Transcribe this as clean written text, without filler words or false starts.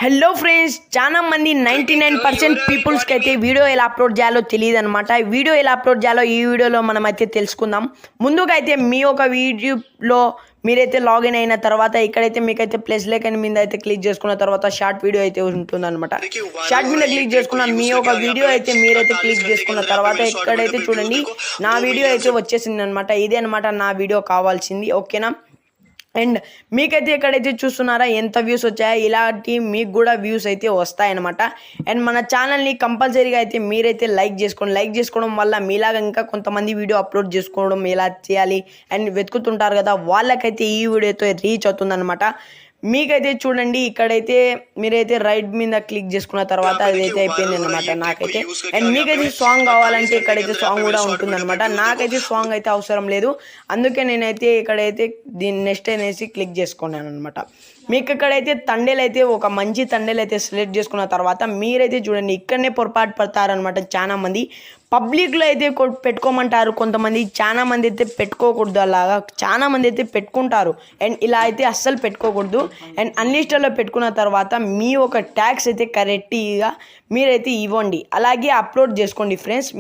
Hello friends, చాలా మంది 99% పీపుల్స్కి అయితే వీడియో ఎలా అప్లోడ్ చేయాలో తెలియదు అనమాట. వీడియో ఎలా అప్లోడ్ చేయాలో ఈ వీడియోలో మనం అయితే తెలుసుకుందాం. ముందుగా అయితే మీ ఒక వీడియోలో మీరైతే లాగిన్ అయిన తర్వాత ఇక్కడైతే మీకైతే ప్లస్ లేకని మీద అయితే క్లిక్ చేసుకున్న తర్వాత షార్ట్ వీడియో అయితే ఉంటుందన్నమాట. షార్ట్ మీద క్లిక్ చేసుకున్న మీ ఒక వీడియో అయితే మీరైతే క్లిక్ చేసుకున్న తర్వాత ఇక్కడైతే చూడండి నా వీడియో అయితే వచ్చేసింది అనమాట. ఇదే అనమాట నా వీడియో కావాల్సింది, ఓకేనా. అండ్ మీకైతే ఎక్కడైతే చూస్తున్నారా ఎంత వ్యూస్ వచ్చాయో ఇలాంటి మీకు కూడా వ్యూస్ అయితే వస్తాయన్నమాట. అండ్ మన ఛానల్ని కంపల్సరీగా అయితే మీరైతే లైక్ చేసుకోవడం వల్ల మీలాగా ఇంకా కొంతమంది వీడియో అప్లోడ్ చేసుకోవడం ఎలా చేయాలి అండ్ వెతుకుతుంటారు కదా, వాళ్ళకైతే ఈ వీడియోతో రీచ్ అవుతుందన్నమాట. మీకైతే చూడండి ఇక్కడైతే మీరైతే రైట్ మీద క్లిక్ చేసుకున్న తర్వాత అదైతే అయిపోయింది అనమాట నాకైతే. అండ్ మీకైతే సాంగ్ కావాలంటే ఇక్కడైతే సాంగ్ కూడా ఉంటుందన్నమాట. నాకైతే సాంగ్ అయితే అవసరం లేదు, అందుకే నేనైతే ఇక్కడైతే దీన్ని నెక్స్ట్ అనేసి క్లిక్ చేసుకున్నాను అనమాట. మీకు ఇక్కడైతే తండేలు అయితే ఒక మంచి తండేలు అయితే సెలెక్ట్ చేసుకున్న తర్వాత మీరైతే చూడండి ఇక్కడనే పొరపాటు పడతారనమాట. చాలా మంది పబ్లిక్లో అయితే పెట్టుకోమంటారు, కొంతమంది చాలా మంది అయితే పెట్టుకోకూడదు. అలాగా చాలా మంది అయితే పెట్టుకుంటారు అండ్ ఇలా అయితే అస్సలు పెట్టుకోకూడదు. అండ్ అన్లిస్టర్లో పెట్టుకున్న తర్వాత మీ ఒక ట్యాగ్స్ అయితే కరెక్ట్గా మీరైతే ఇవ్వండి, అలాగే అప్లోడ్ చేసుకోండి ఫ్రెండ్స్.